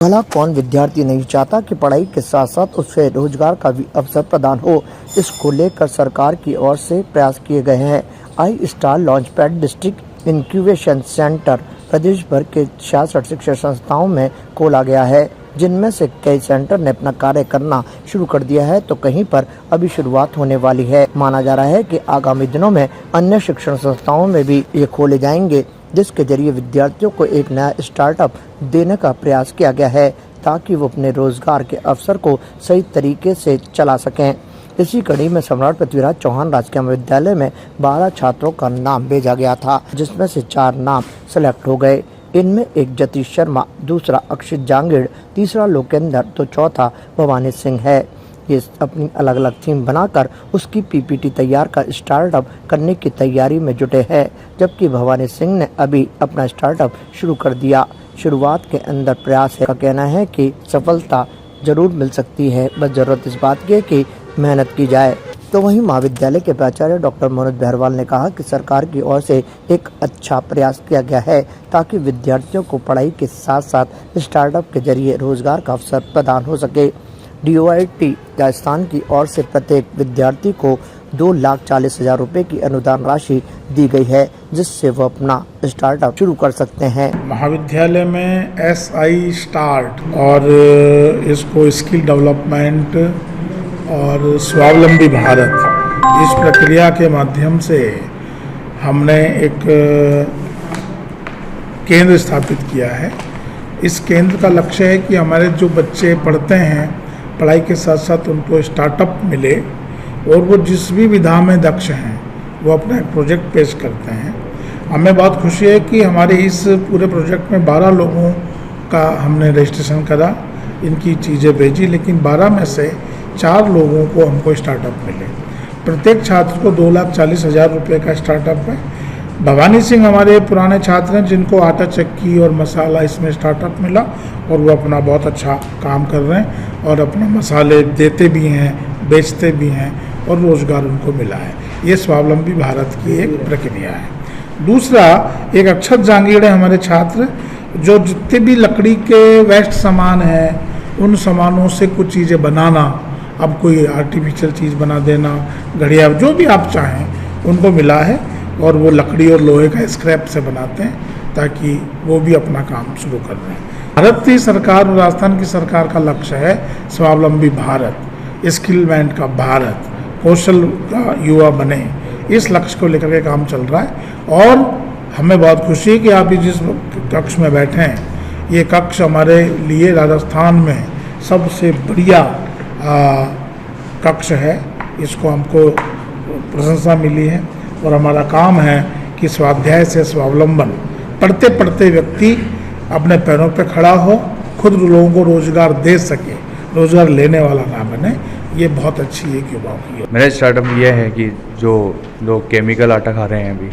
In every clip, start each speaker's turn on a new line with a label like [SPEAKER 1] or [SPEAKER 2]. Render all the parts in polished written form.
[SPEAKER 1] भला कौन विद्यार्थी नहीं चाहता कि पढ़ाई के साथ साथ उसे रोजगार का भी अवसर प्रदान हो। इसको लेकर सरकार की ओर से प्रयास किए गए हैं। I star launchpad district incubation centre प्रदेश भर के 66 शिक्षण संस्थाओं में खोला गया है, जिनमें से कई सेंटर ने अपना कार्य करना शुरू कर दिया है तो कहीं पर अभी शुरुआत होने वाली है। माना जा रहा है कि आगामी दिनों में अन्य शिक्षण संस्थाओं में भी ये खोले जाएंगे, जिसके जरिए विद्यार्थियों को एक नया स्टार्टअप देने का प्रयास किया गया है ताकि वो अपने रोजगार के अवसर को सही तरीके से चला सकें। इसी कड़ी में सम्राट पृथ्वीराज चौहान राजकीय महाविद्यालय में 12 छात्रों का नाम भेजा गया था, जिसमें से 4 नाम सेलेक्ट हो गए। इनमें एक जतीश शर्मा, दूसरा अक्षित जांगीड़, तीसरा लोकेंद्र तो चौथा भवानी सिंह है। ये अपनी अलग अलग थीम बनाकर उसकी पीपीटी तैयार कर स्टार्टअप करने की तैयारी में जुटे हैं, जबकि भवानी सिंह ने अभी अपना स्टार्टअप शुरू कर दिया। शुरुआत के अंदर प्रयास का कहना है कि सफलता जरूर मिल सकती है, बस जरूरत इस बात की है कि मेहनत की जाए। तो वहीं महाविद्यालय के प्राचार्य डॉक्टर मनोज बहरवाल ने कहा कि सरकार की ओर से एक अच्छा प्रयास किया गया है ताकि विद्यार्थियों को पढ़ाई के साथ साथ स्टार्टअप के जरिए रोजगार का अवसर प्रदान हो सके। DOIT राजस्थान की ओर से प्रत्येक विद्यार्थी को 2,40,000 रुपए की अनुदान राशि दी गई है, जिससे वो अपना स्टार्टअप शुरू कर सकते हैं।
[SPEAKER 2] महाविद्यालय में SI स्टार्ट और इसको स्किल डेवलपमेंट और स्वावलंबी भारत, इस प्रक्रिया के माध्यम से हमने एक केंद्र स्थापित किया है। इस केंद्र का लक्ष्य है कि हमारे जो बच्चे पढ़ते हैं, पढ़ाई के साथ साथ उनको स्टार्टअप मिले और वो जिस भी विधा में दक्ष हैं वो अपना एक प्रोजेक्ट पेश करते हैं। हमें बहुत खुशी है कि हमारे इस पूरे प्रोजेक्ट में 12 लोगों का हमने रजिस्ट्रेशन करा, इनकी चीज़ें भेजी, लेकिन 12 में से 4 लोगों को हमको स्टार्टअप मिले। प्रत्येक छात्र को 2,40,000 रुपये का स्टार्टअप है। भवानी सिंह हमारे पुराने छात्र हैं जिनको आटा चक्की और मसाला इसमें स्टार्टअप मिला और वो अपना बहुत अच्छा काम कर रहे हैं और अपने मसाले देते भी हैं, बेचते भी हैं और रोज़गार उनको मिला है। ये स्वावलंबी भारत की एक प्रक्रिया है। दूसरा, एक अक्षत जांगीड़ है हमारे छात्र, जो जितने भी लकड़ी के वेस्ट सामान हैं उन सामानों से कुछ चीज़ें बनाना, अब कोई आर्टिफिशियल चीज़ बना देना, घड़ियाँ, जो भी आप चाहें उनको मिला है और वो लकड़ी और लोहे का स्क्रैप से बनाते हैं ताकि वो भी अपना काम शुरू कर रहे हैं। भारत की सरकार और राजस्थान की सरकार का लक्ष्य है स्वावलंबी भारत, स्किलमेंट का भारत, कौशल का युवा बने। इस लक्ष्य को लेकर के काम चल रहा है और हमें बहुत खुशी है कि आप जिस कक्ष में बैठे हैं, ये कक्ष हमारे लिए राजस्थान में सबसे बढ़िया कक्ष है। इसको हमको प्रशंसा मिली है और हमारा काम है कि स्वाध्याय से स्वावलंबन, पढ़ते पढ़ते व्यक्ति अपने पैरों पर खड़ा हो, खुद लोगों को रोजगार दे सके, रोजगार लेने वाला ना बने। ये बहुत अच्छी एक युवाओं की।
[SPEAKER 3] मेरा स्टार्टअप ये है कि जो लोग केमिकल आटा खा रहे हैं अभी,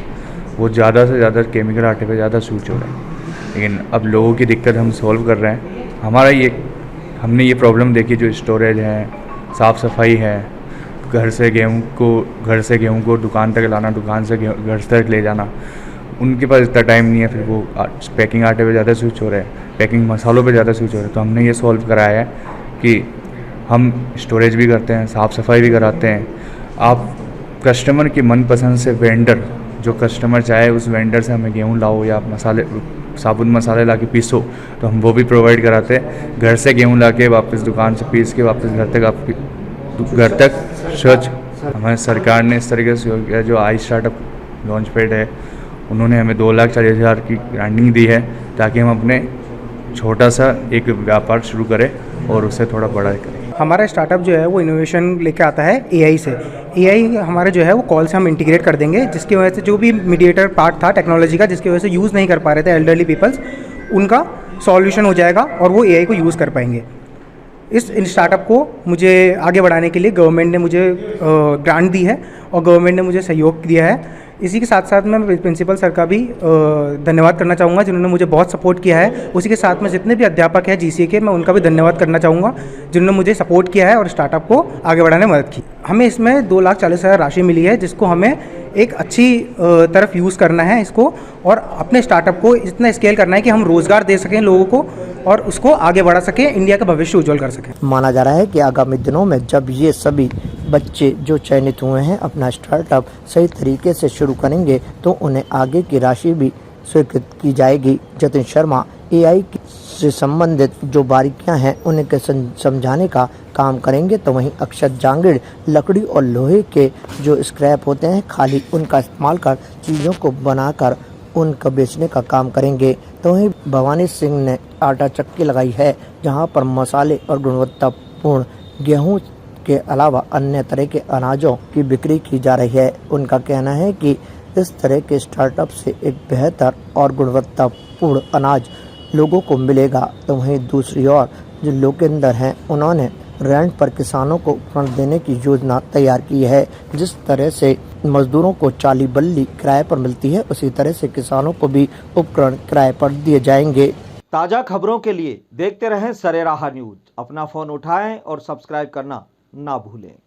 [SPEAKER 3] वो ज़्यादा से ज़्यादा केमिकल आटे पे ज़्यादा स्विच हो रहे हैं, लेकिन अब लोगों की दिक्कत हम सॉल्व कर रहे हैं। हमने ये प्रॉब्लम देखी, जो स्टोरेज है, साफ़ सफाई है, घर से गेहूँ को दुकान तक लाना, दुकान से घर तक ले जाना, उनके पास इतना टाइम नहीं है। फिर वो पैकिंग आटे पे ज़्यादा स्विच हो रहे हैं, पैकिंग मसालों पे ज़्यादा स्विच हो रहे हैं। तो हमने ये सॉल्व कराया है कि हम स्टोरेज भी करते हैं, साफ़ सफाई भी कराते हैं। आप कस्टमर की मनपसंद से वेंडर, जो कस्टमर चाहे उस वेंडर से हमें गेहूँ लाओ या साबुत मसाले ला के पीसो, तो हम वो भी प्रोवाइड कराते हैं। घर से गेहूँ ला के वापस दुकान से पीस के वापस घर तक सच हमारे सरकार ने इस तरीके से किया। जो आई स्टार्टअप लॉन्चपैड है, उन्होंने हमें 2,40,000 की ग्रांटिंग दी है ताकि हम अपने छोटा सा एक व्यापार शुरू करें और उसे थोड़ा बड़ा करें।
[SPEAKER 4] हमारा स्टार्टअप जो है वो इनोवेशन लेके आता है AI से। AI हमारा जो है वो कॉल से हम इंटीग्रेट कर देंगे, जिसकी वजह से जो भी मीडिएटर पार्ट था टेक्नोलॉजी का, जिसकी वजह से यूज़ नहीं कर पा रहे थे एल्डरली पीपल्स, उनका सॉल्यूशन हो जाएगा और वो AI को यूज़ कर पाएंगे। इस स्टार्टअप को मुझे आगे बढ़ाने के लिए गवर्नमेंट ने मुझे ग्रांट दी है और गवर्नमेंट ने मुझे सहयोग दिया है इसी के साथ साथ मैं प्रिंसिपल सर का भी धन्यवाद करना चाहूँगा जिन्होंने मुझे बहुत सपोर्ट किया है। उसी के साथ में जितने भी अध्यापक हैं GCA के, मैं उनका भी धन्यवाद करना चाहूँगा जिन्होंने मुझे सपोर्ट किया है और स्टार्टअप को आगे बढ़ाने में मदद की। हमें इसमें 2,40,000 राशि मिली है जिसको हमें एक अच्छी तरफ यूज़ करना है इसको, और अपने स्टार्टअप को इतना स्केल करना है कि हम रोज़गार दे सकें लोगों को और उसको आगे बढ़ा सकें, इंडिया का भविष्य उज्जवल कर सकें।
[SPEAKER 1] माना जा रहा है कि आगामी दिनों में जब ये सभी बच्चे जो चयनित हुए हैं अपना स्टार्टअप सही तरीके से शुरू करेंगे तो उन्हें आगे की राशि भी स्वीकृत की जाएगी। जतिन शर्मा AI से संबंधित जो बारीकियां हैं उन्हें समझाने का काम करेंगे, तो वहीं अक्षत जांगिड़ लकड़ी और लोहे के जो स्क्रैप होते हैं खाली उनका इस्तेमाल कर चीज़ों को बनाकर उनका बेचने का काम करेंगे। तो वहीं भवानी सिंह ने आटा चक्की लगाई है जहां पर मसाले और गुणवत्तापूर्ण गेहूं के अलावा अन्य तरह के अनाजों की बिक्री की जा रही है। उनका कहना है कि इस तरह के स्टार्टअप से एक बेहतर और गुणवत्तापूर्ण अनाज लोगों को मिलेगा। तो वहीं दूसरी ओर जो लोकेंद्र हैं उन्होंने रेंट पर किसानों को उपकरण देने की योजना तैयार की है। जिस तरह से मजदूरों को 40 बल्ली किराए पर मिलती है उसी तरह से किसानों को भी उपकरण किराए पर दिए जाएंगे।
[SPEAKER 5] ताज़ा खबरों के लिए देखते रहें सरेराह न्यूज़। अपना फ़ोन उठाएं और सब्सक्राइब करना ना भूलें।